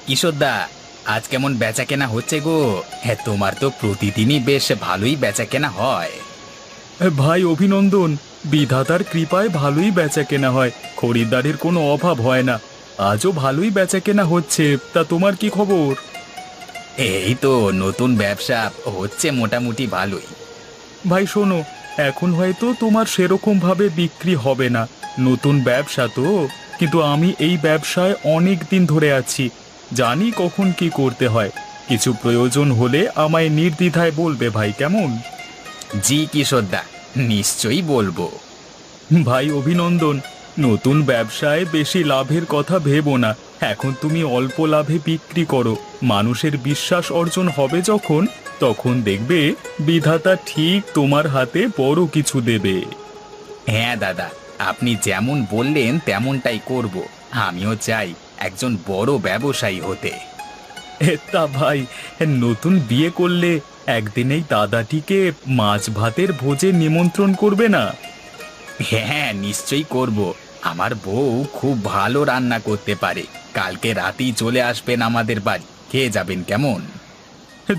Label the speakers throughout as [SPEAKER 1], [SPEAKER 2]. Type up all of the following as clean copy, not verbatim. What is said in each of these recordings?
[SPEAKER 1] কিশোরদা, আজ কেমন বেচা কেনা হচ্ছে গো? হ্যাঁ, তোমার তো প্রতিদিনই বেশ ভালোই বেচা কেনা হয়।
[SPEAKER 2] ভাই অভিনন্দন। বিধাতার কৃপায় ভালোই বেচা কেনা হয়, খরিদ্দারের কোনো অভাব হয় না। আজও ভালোই বেচা কেনা হচ্ছে। তা তোমার কি খবর?
[SPEAKER 1] এই তো নতুন ব্যবসা হচ্ছে মোটামুটি ভালোই।
[SPEAKER 2] ভাই শোনো, এখন হয়তো তোমার সেরকম ভাবে বিক্রি হবে না, নতুন ব্যবসা তো। কিন্তু আমি এই ব্যবসায় অনেক দিন ধরে আছি, জানি কখন কি করতে হয়। কিছু প্রয়োজন হলে আমায় নির্দ্বিধায় বলবে ভাই, কেমন?
[SPEAKER 1] জি কিশোরদা, নিশ্চয়ই বলবো।
[SPEAKER 2] ভাই অভিনন্দন। নতুন ব্যবসায় বেশি লাভের কথা ভেবো না। এখন তুমি অল্প লাভে বিক্রি করো, মানুষের বিশ্বাস অর্জন হবে যখন, তখন দেখবে বিধাতা ঠিক তোমার হাতে বড় কিছু দেবে।
[SPEAKER 1] হ্যাঁ দাদা, আপনি যেমন বললেন তেমনটাই করব। আমিও চাই একজন বড় ব্যবসায়ী হতে।
[SPEAKER 2] তা ভাই, নতুন বিয়ে করলে একদিনেই দাদাটিকে মাছ ভাতের ভোজে নিমন্ত্রণ করবে না?
[SPEAKER 1] হ্যাঁ, নিশ্চয়ই করব। আমার বউ খুব ভালো রান্না করতে পারে। কালকে রাতেই চলে আসবেন আমাদের বাড়ি, খেয়ে যাবেন কেমন?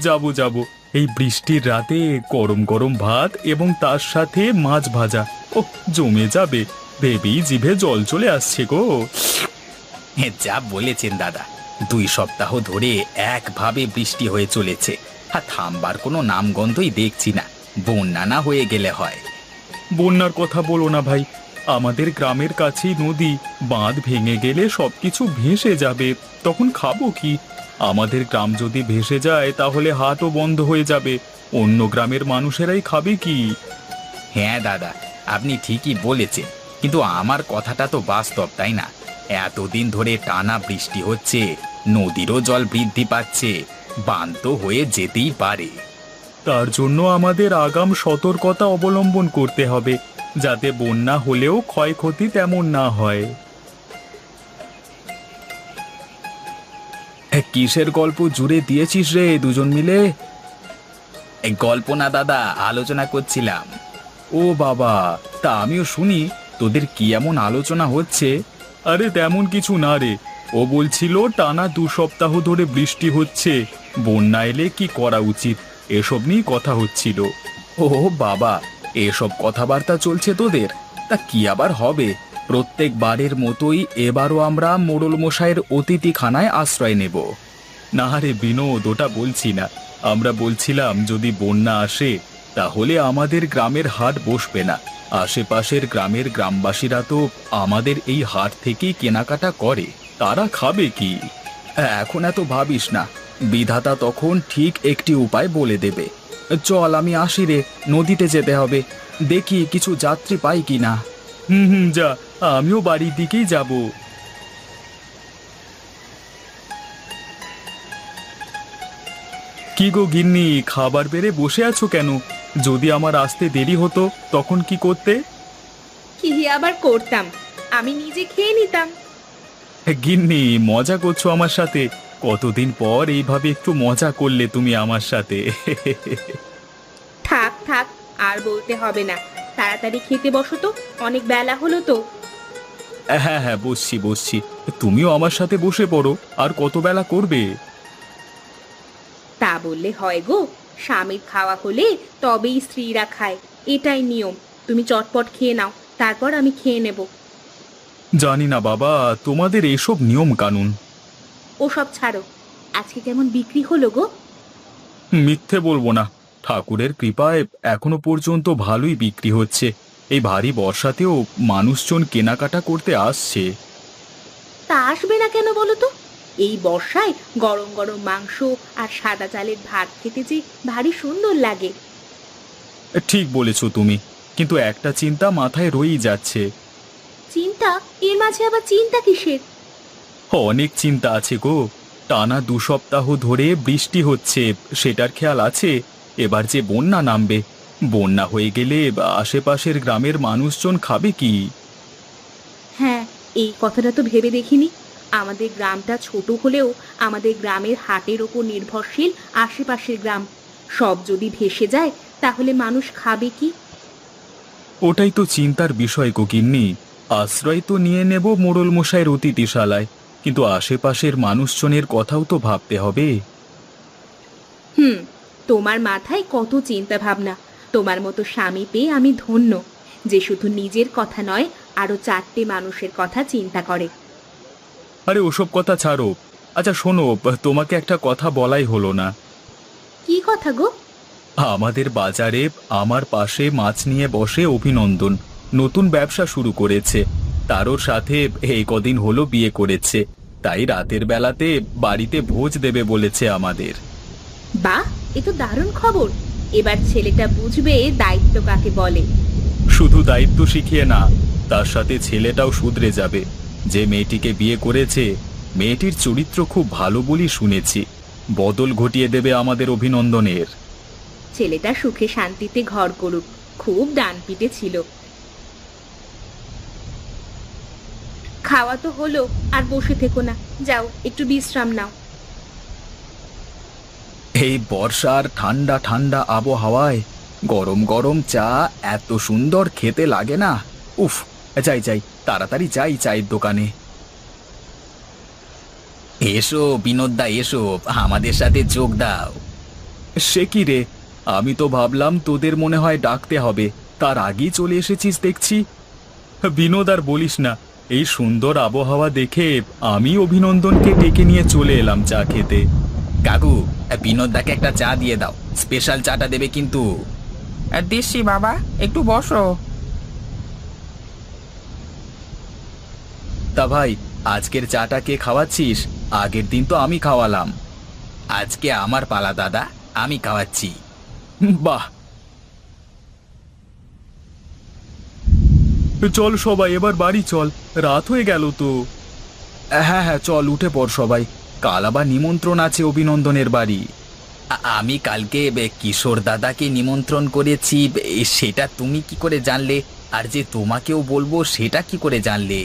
[SPEAKER 2] যাব যাব। এই বৃষ্টির রাতে গরম গরম ভাত এবং তার সাথে মাছ ভাজা, ও জমে যাবে। ভেবেই জিভে জল চলে আসছে গো।
[SPEAKER 1] হ্যাঁ, যা বলেছেন দাদা। 2 সপ্তাহ ধরে একভাবে বৃষ্টি হয়ে চলেছে, আর থামবার কোনো নামগন্ধই দেখছি না। বন্যা না হয়ে গেলে হয়।
[SPEAKER 2] বন্যার কথা বলো না ভাই, আমাদের গ্রামের কাছেই নদী। বাঁধ ভেঙে গেলে সবকিছু ভেসে যাবে, তখন খাবো কি? আমাদের গ্রাম যদি ভেসে যায় তাহলে হাটও বন্ধ হয়ে যাবে, অন্য গ্রামের মানুষেরাই খাবে কি?
[SPEAKER 1] হ্যাঁ দাদা, আপনি ঠিকই বলেছেন, কিন্তু আমার কথাটা তো বাস্তব, তাই না? এতদিন ধরে টানা বৃষ্টি হচ্ছে, নদীরও জল বৃদ্ধি পাচ্ছে, বাঁধ তো হয়ে যেতেই পারে।
[SPEAKER 2] তার জন্য আমাদের আগাম সতর্কতা অবলম্বন করতে হবে, যাতে বন্যা হলেও ক্ষয়ক্ষতি তেমন না হয়। কিসের গল্প জুড়ে দিয়েছিস রে দুজন মিলে?
[SPEAKER 1] এই গল্প না দাদা, আলোচনা করছিলাম।
[SPEAKER 2] ও বাবা, তা আমিও শুনি, তোদের কি এমন আলোচনা হচ্ছে? আরে তেমন কিছু না রে, ও বলছিল টানা 2 সপ্তাহ ধরে বৃষ্টি হচ্ছে, বন্যা এলে কি করা উচিত, এসব নিয়ে কথা হচ্ছিল। ও বাবা, এসব কথাবার্তা চলছে তোদের? তা কি আবার হবে, প্রত্যেকবারের মতোই এবারও আমরা মোড়ল মশাইয়ের অতিথিখানায় আশ্রয় নেব। না রে বিনোদ, ওটা বলছি না। আমরা বলছিলাম যদি বন্যা আসে তাহলে আমাদের গ্রামের হাট বসবে না। আশেপাশের গ্রামের গ্রামবাসীরা তো আমাদের এই হাট থেকেই কেনাকাটা করে, তারা খাবে কি? এখন এত ভাবিস না, বিধাতা তখন ঠিক একটি উপায় বলে দেবে। চল আমি আসি রে, নদীতে যেতে হবে, দেখি কিছু যাত্রী পাই কি না। হুম হুম, যা, আমিও বাড়ির দিকেই যাব। কি গো গিন্নি, খাবার বেড়ে বসে আছো কেন? যদি আমার আসতে দেরি হতো তখন কি করতে?
[SPEAKER 3] কি আবার করতাম, আমি নিজে খেয়ে নিতাম।
[SPEAKER 2] গিন্নি, মজা করছো আমার সাথে? কতদিন পর এইভাবে একটু মজা করলে তুমি আমার সাথে।
[SPEAKER 3] থাক থাক, আর বলতে হবে না। তাড়াতাড়ি খেতে বসো তো, অনেক বেলা হলো তো।
[SPEAKER 2] হ্যাঁ হ্যাঁ, বসছি বসছি। তুমিও আমার সাথে বসে পড়ো, আর কত বেলা করবে?
[SPEAKER 3] তা বললে হয় গো, স্বামীর খাওয়া হলে তবেই স্ত্রীরা খায়, এটাই নিয়ম। তুমি চটপট খেয়ে নাও, তারপর আমি খেয়ে নেব।
[SPEAKER 2] জানি না বাবা, তোমাদের এসব নিয়ম কানুন।
[SPEAKER 3] ওসব ছাড়ো, আজকে কেমন বিক্রি হলো গো?
[SPEAKER 2] মিথ্যে বলবো না, ঠাকুরের কৃপায় এখনো পর্যন্ত ভালোই বিক্রি হচ্ছে। এই ভারী বর্ষাতেও মানুষজন কেনাকাটা করতে আসছে।
[SPEAKER 3] তা আসবে না কেন বলো তো? এই বর্ষায় গরম গরম মাংস আর সাদা চালের ভাত খেতে যে ভারী সুন্দর লাগে।
[SPEAKER 2] ঠিক বলেছো তুমি, কিন্তু একটা চিন্তা মাথায় রয়েই যাচ্ছে।
[SPEAKER 3] চিন্তা? এর মাঝে আবার চিন্তা কিসের?
[SPEAKER 2] অনেক চিন্তা আছে গো। টানা 2 সপ্তাহ ধরে বৃষ্টি হচ্ছে, সেটার খেয়াল আছে। এবার যে বন্যা নামবে, বন্যা হয়ে গেলে আশেপাশের গ্রামের মানুষজন খাবে কি?
[SPEAKER 3] হ্যাঁ, এই কথাটা তো ভেবে দেখিনি। আমাদের গ্রামটা ছোট হলেও আমাদের গ্রামের হাটের ওপর নির্ভরশীল আশেপাশের গ্রাম। সব যদি ভেসে যায় তাহলে মানুষ খাবে কি?
[SPEAKER 2] ওটাই তো চিন্তার বিষয় গো গিন্নি। আশ্রয় তো নিয়ে নেব মোড়ল মশাইয়ের অতিথিশালায়, কিন্তু আশেপাশের মানুষজনের কথাও তো ভাবতে হবে।
[SPEAKER 3] হুম, তোমার মাথায় কত চিন্তা ভাবনা। তোমার মতো স্বামী পেয়ে আমি ধন্য, যে শুধু নিজের কথা নয়, আরো 4টে মানুষের কথা চিন্তা করে।
[SPEAKER 2] আরে ওসব কথা ছাড়ো। আচ্ছা শোনো, তোমাকে একটা কথা বলাই হলো না।
[SPEAKER 3] কি কথা গো?
[SPEAKER 2] আমাদের বাজারে আমার পাশে মাছ নিয়ে বসে অভিনন্দন, নতুন ব্যবসা শুরু করেছে। তারও সাথে এই কদিন হলো বিয়ে করেছে, তাই রাতের বেলাতে বাড়িতে ভোজ দেবে বলেছে আমাদের।
[SPEAKER 3] বাহ, এ তো দারুণ খবর। এবার ছেলেটা বুঝবে দায়িত্ব কাকে বলে।
[SPEAKER 2] শুধু দায়িত্ব শিখিয়ে না, তার সাথে ছেলেটাও শুধরে যাবে। যে মেয়েটিকে বিয়ে করেছে, মেয়েটির চরিত্র খুব ভালো বলি শুনেছি। বদল ঘটিয়ে দেবে আমাদের অভিনন্দনের।
[SPEAKER 3] ছেলেটা সুখে শান্তিতে ঘর করুক, খুব ডানপিটে ছিল। খাওয়া তো হলো, আর বসে থেকো না, যাও একটু বিশ্রাম নাও।
[SPEAKER 2] এই বর্ষার ঠান্ডা ঠান্ডা আবহাওয়ায় গরম গরম চা এত সুন্দর খেতে লাগে না। উফ, যাই যাই, তাড়াতাড়ি যাই চায়ের দোকানে।
[SPEAKER 1] এসো বিনোদদা, এসো আমাদের সাথে যোগ দাও।
[SPEAKER 2] সে কি রে, আমি তো ভাবলাম তোদের মনে হয় ডাকতে হবে, তার আগেই চলে এসেছিস দেখছি। বিনোদ আর বলিস না, এই সুন্দর আবহাওয়া দেখে আমি অভিনন্দনকে ডেকে নিয়ে চলে এলাম চা খেতে।
[SPEAKER 1] কাকু, বিনোদদাকে একটা চা দিয়ে দাও, স্পেশাল চাটা দেবে কিন্তু।
[SPEAKER 4] দিচ্ছি বাবা, একটু বসো।
[SPEAKER 2] তা ভাই, আজকের চাটা কে খাওয়াচ্ছিস? আগের দিন তো আমি খাওয়ালাম।
[SPEAKER 1] আজকে আমার পালা দাদা, আমি খাওয়াচ্ছি।
[SPEAKER 2] বাহ, চল সবাই এবার বাড়ি চল, রাত হয়ে গেল তো। হ্যাঁ হ্যাঁ, চল উঠে পড় সবাই, কাল আবার নিমন্ত্রণ আছে অভিনন্দনের বাড়ি।
[SPEAKER 1] আমি কালকে কিশোর দাদাকে নিমন্ত্রণ করেছি, সেটা তুমি কি করে জানলে? আর যে তোমাকেও বলবো সেটা কি করে জানলে?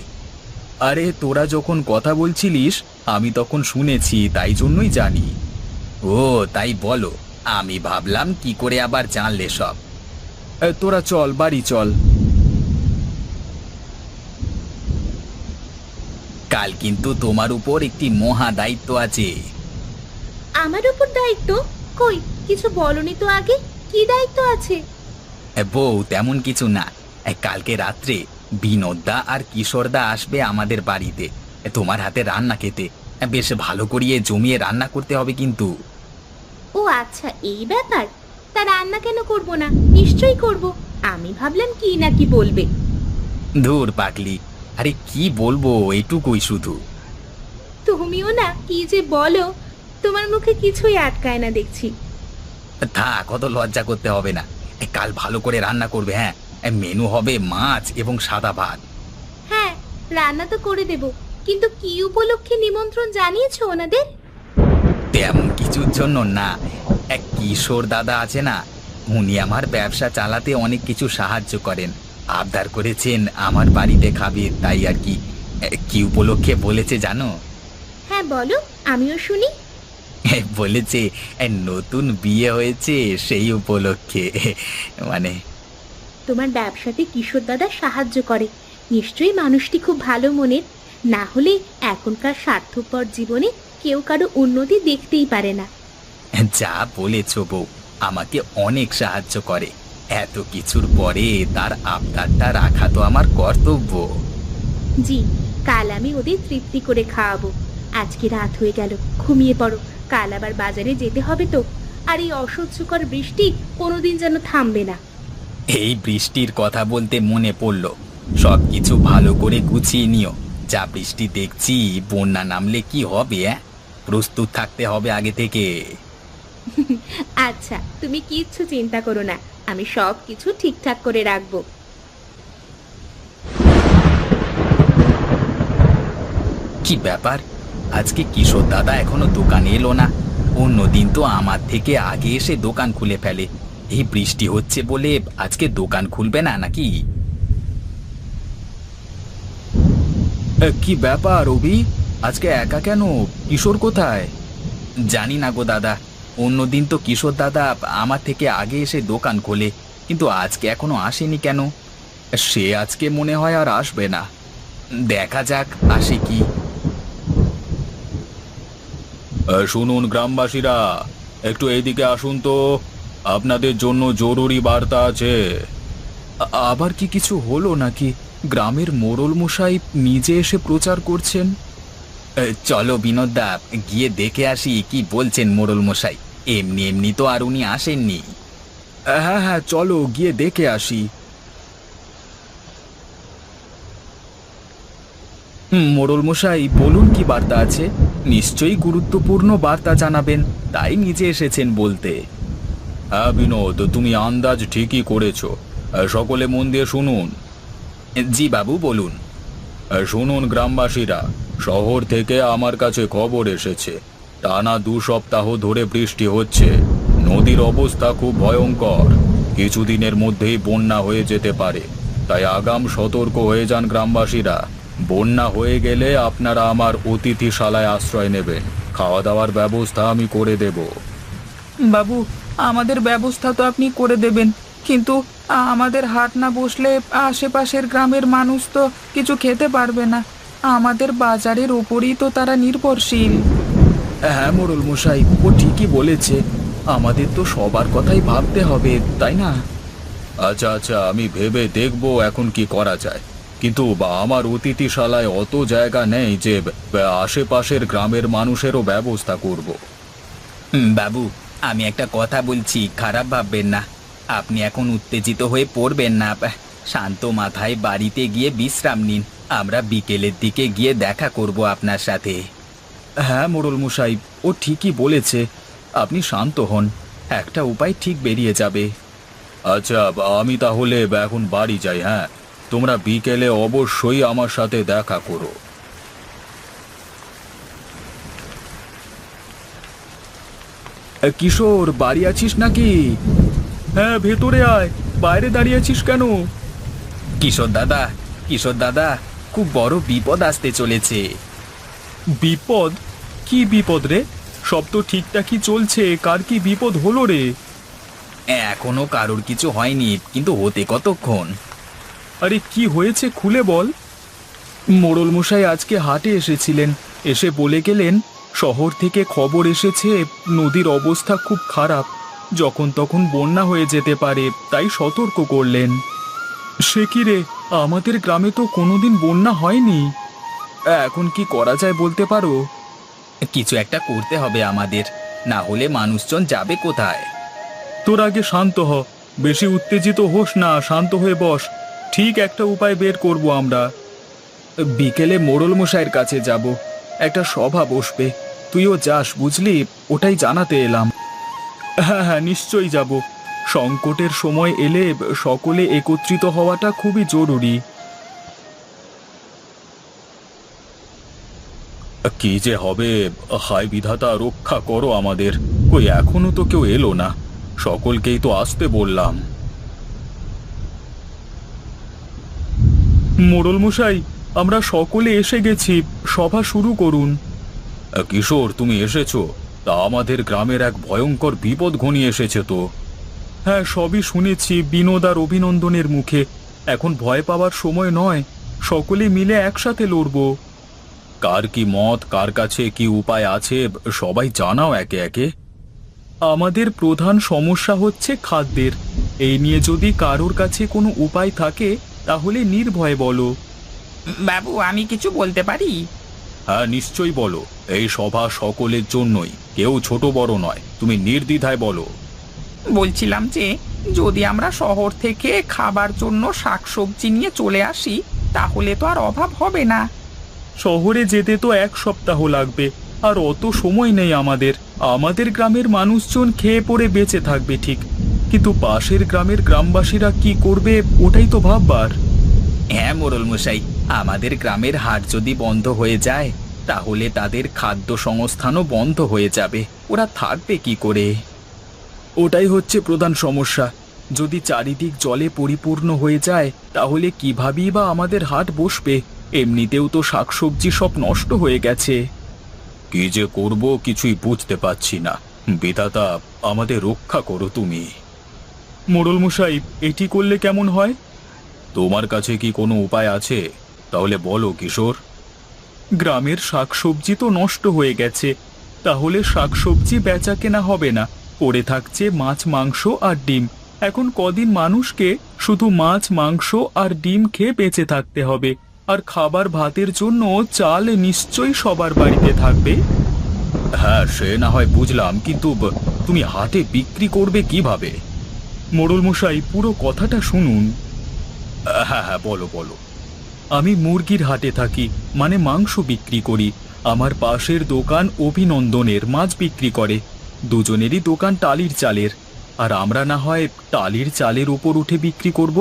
[SPEAKER 2] আরে তোরা যখন কথা বলছিলিস আমি তখন শুনেছি, তাই জন্যই জানি।
[SPEAKER 1] ও তাই বলো, আমি ভাবলাম কি করে আবার জানলে সব।
[SPEAKER 2] তোরা চল বাড়ি চল।
[SPEAKER 1] কাল কিন্তু তোমার উপর একটি মহা দায়িত্ব আছে।
[SPEAKER 3] আমার উপর দায়িত্ব? কই, কিছু বলনি তো আগে। কি দায়িত্ব আছে?
[SPEAKER 1] বউ, তেমন কিছু না। কালকে রাত্রে বিনোদদা আর কিশোরদা আসবে আমাদের বাড়িতে তোমার হাতে রান্না খেতে। বেশ ভালো করিয়ে জমিয়ে রান্না করতে হবে কিন্তু।
[SPEAKER 3] ও আচ্ছা, এই ব্যাপার। তা রান্না কেন করব না? নিশ্চয়ই করব। আমি ভাবলাম কি না কি বলবে।
[SPEAKER 1] ধুর পাগলি, আরে কি বলবো, এটুকুই শুধু।
[SPEAKER 3] তুমিও না কি যে বলো, তোমার মুখে কিছুই আটকায় না দেখছি।
[SPEAKER 1] থাক, অত লজ্জা করতে হবে না। কাল ভালো করে রান্না করবে। হ্যাঁ, মেনু হবে মাছ এবং সাদা ভাত।
[SPEAKER 3] হ্যাঁ, রান্না তো করে দেব, কিন্তু কি উপলক্ষে নিমন্ত্রণ জানিয়েছো ওনাদের?
[SPEAKER 1] তেমন কিছুর জন্য না। এক কিশোর দাদা আছে না, উনি আমার ব্যবসা চালাতে অনেক কিছু সাহায্য করেন। আবদার করেছেন আমার বাড়িতে খাবে, তাই আর কি। কি উপলক্ষে বলেছে জানো?
[SPEAKER 3] হ্যাঁ বলো, আমিও শুনি।
[SPEAKER 1] বলেছে নতুন বিয়ে হয়েছে সেই উপলক্ষে। মানে
[SPEAKER 3] তোমার ব্যবসাতে কিশোর দাদা সাহায্য করে, নিশ্চয়ই মানুষটি খুব ভালো মনের। না হলে এখনকার স্বার্থপর জীবনে কেউ কারো উন্নতি দেখতেই পারে না।
[SPEAKER 1] যা বলেছ বউ, আমাকে অনেক সাহায্য করে। এত কিছুর পরে তার আবদারটা রাখা তো আমার কর্তব্য।
[SPEAKER 3] জি, কাল আমি ওদের তৃপ্তি করে খাওয়াবো। আজকে রাত হয়ে গেল, ঘুমিয়ে পড়ো। কাল আবার বাজারে যেতে হবে তো। আর এই অসহ্যকর বৃষ্টি কোনোদিন যেন থামবে না।
[SPEAKER 1] এই বৃষ্টির কথা বলতে মনে পড়ল, সবকিছু ভালো করে গুছিয়ে নিও। যা বৃষ্টি দেখছি, বন্যা নামলে কি হবে? প্রস্তুত থাকতে হবে আগে থেকে।
[SPEAKER 3] আচ্ছা, তুমি কিচ্ছু চিন্তা করো না, আমি সব কিছু ঠিকঠাক করে রাখবো।
[SPEAKER 1] কি ব্যাপার, আজকে কিশোর দাদা এখনো দোকানে এলো না? অন্যদিন তো আমার থেকে আগে এসে দোকান খুলে ফেলে। এই বৃষ্টি হচ্ছে বলে আজকে দোকান খুলবে না নাকি?
[SPEAKER 2] কি ব্যাপার রবি, আজকে একা কেন? কিশোর কোথায়?
[SPEAKER 1] জানি না গো দাদা, অন্যদিন তো কিশোর দাদা আমার থেকে আগে এসে দোকান খোলে, কিন্তু আজকে এখনো আসেনি কেন?
[SPEAKER 2] সে আজকে মনে হয় আর আসবে না।
[SPEAKER 1] দেখা যাক আসে কি।
[SPEAKER 2] শুনুন গ্রামবাসীরা, একটু এইদিকে আসুন তো, আপনাদের জন্য জরুরি বার্তা আছে। আবার কি কিছু হলো নাকি? গ্রামের মোড়ল মশাই নিজে এসে প্রচার করছেন।
[SPEAKER 1] চলো বিনোদদা, গিয়ে দেখে আসি কি বলছেন মোড়ল মশাই। এমনি এমনি তো আর উনি আসেননি।
[SPEAKER 2] হ্যাঁ হ্যাঁ, চলো গিয়ে দেখে আসি। মোড়ল মশাই, বলুন কি বার্তা আছে? নিশ্চয়ই গুরুত্বপূর্ণ বার্তা জানাবেন, তাই নিজে এসেছেন বলতে। হ্যাঁ বিনোদ, তুমি আন্দাজ ঠিকই করেছো। সকলে মন দিয়ে শুনুন।
[SPEAKER 1] জি বাবু, বলুন।
[SPEAKER 2] শুনুন গ্রামবাসীরা, শহর থেকে আমার কাছে খবর এসেছে টানা 2 সপ্তাহ ধরে বৃষ্টি হচ্ছে। নদীর অবস্থা খুব ভয়ঙ্কর, কিছুদিনের মধ্যেই বন্যা হয়ে যেতে পারে। তাই আগাম সতর্ক হয়ে যান গ্রামবাসীরা। বন্যা হয়ে গেলে আপনারা আমার অতিথিশালায় আশ্রয় নেবেন, খাওয়া দাওয়ার ব্যবস্থা আমি করে দেব।
[SPEAKER 4] বাবু, আমাদের ব্যবস্থা তো আপনি করে দেবেন, কিন্তু আমাদের হাট না বসলে আশেপাশের গ্রামের মানুষ তো কিছু খেতে পারবে না। আমাদের বাজারের ওপরই তো তারা নির্ভরশীল।
[SPEAKER 2] হ্যাঁ মোড়ল মশাই, ও ঠিকই বলেছে। আমাদের তো সবার কথাই ভাবতে হবে, তাই না? আচ্ছা আচ্ছা, আমি ভেবে দেখব এখন কি করা যায়। কিন্তু আমার অতিথিশালায় অত জায়গা নেই যে আশেপাশের গ্রামের মানুষেরও ব্যবস্থা করব।
[SPEAKER 1] বাবু, আমি একটা কথা বলছি, খারাপ ভাববেন না। আপনি এখন উত্তেজিত হয়ে পড়বেন না। শান্ত মাথায় বাড়িতে গিয়ে বিশ্রাম নিন। আমরা বিকেলের দিকে গিয়ে দেখা করব আপনার সাথে।
[SPEAKER 2] হ্যাঁ মোড়ল মশাই, ও ঠিকই বলেছে। আপনি শান্ত হন, একটা উপায় ঠিক বেরিয়ে যাবে। আচ্ছা, আমি তাহলে এখন বাড়ি যাই। হ্যাঁ, তোমরা বিকেলে অবশ্যই আমার সাথে দেখা করো। কিশোর, বাড়ি আছিস নাকি? হ্যাঁ, ভেতরে আয়। বাইরে দাঁড়িয়ে আছিস কেন?
[SPEAKER 1] কিশোর দাদা, কিশোর দাদা, খুব বড় বিপদ আসতে চলেছে।
[SPEAKER 2] বিপদ? কি বিপদ রে? সব তো ঠিকঠাকই চলছে, কার কি বিপদ হলো রে?
[SPEAKER 1] এখনো কারোর কিছু হয়নি, কিন্তু হতে কতক্ষণ।
[SPEAKER 2] আরে কি হয়েছে খুলে বল। মোড়ল মশাই আজকে হাটে এসেছিলেন, এসে বলে গেলেন শহর থেকে খবর এসেছে নদীর অবস্থা খুব খারাপ, যখন তখন বন্যা হয়ে যেতে পারে, তাই সতর্ক করলেন। সে কি রে, আমাদের গ্রামে তো কোনোদিন বন্যা হয়নি। এখন কি করা যায় বলতে পারো?
[SPEAKER 1] কিছু একটা করতে হবে আমাদের, না হলে মানুষজন যাবে কোথায়?
[SPEAKER 2] তোর আগে শান্ত হ, বেশি উত্তেজিত হোস না, শান্ত হয়ে বস। ঠিক একটা উপায় বের করব আমরা। বিকেলে মোড়ল মশাইয়ের কাছে যাব, একটা সভা বসবে, তুইও যাস বুঝলি, ওটাই জানাতে এলাম। হ্যাঁ হ্যাঁ, নিশ্চয়ই যাব। সংকটের সময় এলে সকলে একত্রিত হওয়াটা খুবই জরুরি। কি যে হবে, হায় বিধাতা, রক্ষা করো আমাদের। কই এখনো তো কেউ এলো না, সকলকেই তো আসতে বললাম। মোড়ল মশাই, আমরা সকলে এসে গেছি, সভা শুরু করুন। কিশোর, তুমি এসেছো? তা আমাদের গ্রামের এক ভয়ঙ্কর বিপদ ঘনিয়ে এসেছে তো। হ্যাঁ, সবই শুনেছি বিনোদ আর অভিনন্দনের মুখে। এখন ভয় পাওয়ার সময় নয়, সকলে মিলে একসাথে লড়ব। কার কি মত, কার কাছে কি উপায় আছে, সবাই জানাও একে একে। আমাদের প্রধান সমস্যা হচ্ছে খাদ্যের। এই নিয়ে যদি কারোর কাছে কোনো উপায় থাকে তাহলে নির্ভয়ে বলো।
[SPEAKER 4] বাবু, আমি কিছু বলতে পারি?
[SPEAKER 2] হ্যাঁ, নিশ্চয়ই বলো। এই সভা সকলের জন্যই, কেউ ছোট বড় নয়, তুমি নির্দ্বিধায় বলো।
[SPEAKER 4] বলছিলাম যে যদি আমরা শহর থেকে খাবার জন্য শাকসবজি নিয়ে চলে আসি, তাহলে তো আর অভাব হবে না।
[SPEAKER 2] শহরে যেতে তো 1 সপ্তাহ লাগবে, আর অত সময় নেই আমাদের। আমাদের গ্রামের মানুষজন খেয়ে পড়ে বেঁচে থাকবে ঠিক, কিন্তু পাশের গ্রামের গ্রামবাসীরা কি করবে ওটাই তো ভাববার।
[SPEAKER 1] হ্যাঁ মোড়ল মশাই, আমাদের গ্রামের হাট যদি বন্ধ হয়ে যায়, তাহলে তাদের খাদ্য সংস্থানও বন্ধ হয়ে যাবে। ওরা থাকবে কি করে?
[SPEAKER 2] ওটাই হচ্ছে প্রধান সমস্যা। যদি চারিদিক জলে পরিপূর্ণ হয়ে যায় তাহলে কিভাবেই বা আমাদের হাট বসবে? এমনিতেও তো শাকসবজি সব নষ্ট হয়ে গেছে। কি যে করব কিছুই বুঝতে পারছি না। বিধাতা, আমাদের রক্ষা করো তুমি। মোড়ল মশাই, এটি করলে কেমন হয়? তোমার কাছে কি কোনো উপায় আছে? তাহলে বলো কিশোর। গ্রামের শাকসবজি তো নষ্ট হয়ে গেছে, তাহলে শাকসবজি বেচা কেনা হবে না, পড়ে থাকছে মাছ মাংস আর ডিম। এখন কদিন মানুষকে শুধু মাছ মাংস আর ডিম খেয়ে বেঁচে থাকতে হবে, আর খাবার ভাতের জন্য চাল নিশ্চয়ই সবার বাড়িতে থাকবে। হ্যাঁ, সে না হয় বুঝলাম, কিন্তু তুমি হাটে বিক্রি করবে কিভাবে? মোড়ল মশাই, পুরো কথাটা শুনুন। হ্যাঁ হ্যাঁ, বলো বলো। আমি মুরগির হাটে থাকি, মানে মাংস বিক্রি করি। আমার পাশের দোকান অভিনন্দনের মাছ বিক্রি করে। দুজনেরই দোকান টালির চালের, আর আমরা না হয় টালির চালের উপর উঠে বিক্রি করব।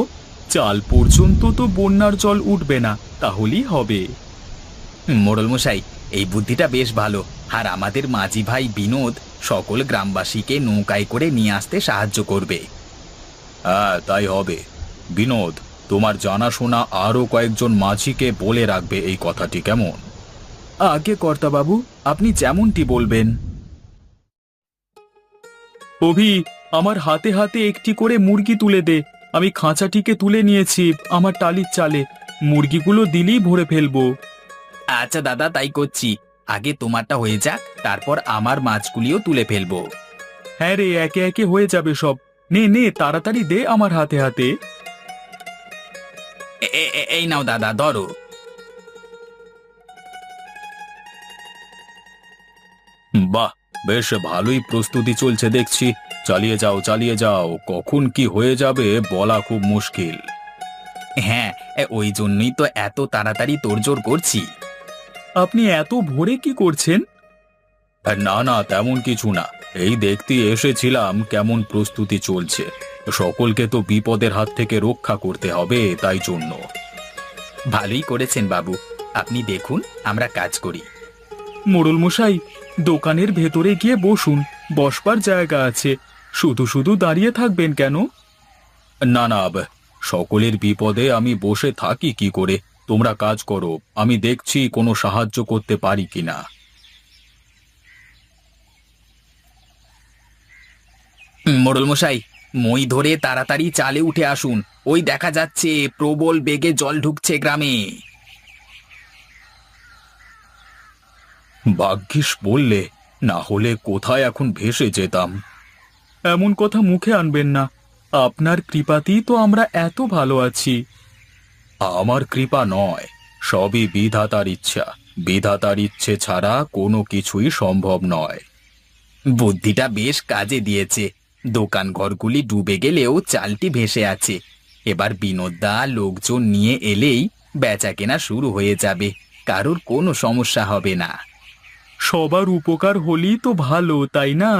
[SPEAKER 2] চাল পর্যন্ত তো বন্যার জল উঠবে না, তাহলেই হবে।
[SPEAKER 1] মোড়ল মশাই, এই বুদ্ধিটা বেশ ভালো। আর আমাদের মাঝি ভাই বিনোদ সকল গ্রামবাসীকে নৌকায় করে নিয়ে আসতে সাহায্য করবে।
[SPEAKER 2] হ্যাঁ, তাই হবে। বিনোদ, তোমার জানাশোনা আরও কয়েকজন মাঝিকে বলে রাখবে এই কথাটি, কেমন? আগে কর্তাবাবু, আপনি যেমনটি বলবেন। অভি, আমার হাতে হাতে একটি করে মুরগি তুলে দে। আমি খাঁচাটিকে তুলে নিয়েছি আমার টালির চালে। মুরগিগুলো দিলেই ভরে ফেলবো।
[SPEAKER 1] আচ্ছা দাদা, তাই করছি। আগে তোমারটা হয়ে যাক, তারপর আমার মাছগুলিও তুলে ফেলবো।
[SPEAKER 2] হ্যাঁ রে, একে একে হয়ে যাবে সব। নে নে, তাড়াতাড়ি দে আমার হাতে হাতে।
[SPEAKER 1] এই নাও দাদা, ধরো।
[SPEAKER 2] বাহ, বেশ ভালোই প্রস্তুতি চলছে দেখছি। চালিয়ে যাও চালিয়ে যাও, কখন কি হয়ে যাবে বলা খুব মুশকিল।
[SPEAKER 1] হ্যাঁ, ওই জন্যই তো এত তাড়াতাড়ি তোড়জোড় করছি।
[SPEAKER 2] আপনি এত ভোরে কি করছেন? না না, তেমন কিছু না। এই দেখতে এসেছিলাম কেমন প্রস্তুতি চলছে। সকলকে তো বিপদের হাত থেকে রক্ষা করতে হবে, তাই জন্য।
[SPEAKER 1] ভালোই করেছেন বাবু, আপনি দেখুন আমরা কাজ করি।
[SPEAKER 2] মোড়ল মশাই, দোকানের ভেতরে গিয়ে বসুন, বসবার জায়গা আছে। শুধু শুধু দাঁড়িয়ে থাকবেন কেন? না না, সকলের বিপদে আমি বসে থাকি কি করে? তোমরা কাজ করো, আমি দেখছি কোনো সাহায্য করতে পারি কিনা।
[SPEAKER 1] মোড়ল মশাই, মই ধরে তাড়াতাড়ি চালে উঠে আসুন। ওই দেখা যাচ্ছে প্রবল বেগে জল ঢুকছে গ্রামে।
[SPEAKER 2] ভাগ্যিস বললে, না হলে কোথায় এখন ভেসে যেতাম। এমন কথা মুখে আনবেন না। আপনার কৃপাতেই তো আমরা এত ভালো আছি। আমার কৃপা নয়, সবই বিধাতার ইচ্ছা। বিধাতার ইচ্ছে ছাড়া কোনো কিছুই সম্ভব নয়।
[SPEAKER 1] বুদ্ধিটা বেশ কাজে দিয়েছে। দোকান ঘরগুলি ডুবে গেলেও চালটি ভেসে আছে। এবার বিনোদদা লোকজন নিয়ে এলেই বেচা কেনা শুরু হয়ে যাবে, কারোর কোনো সমস্যা হবে না।
[SPEAKER 2] সবার উপকার হলেই তো ভালো, তাই না?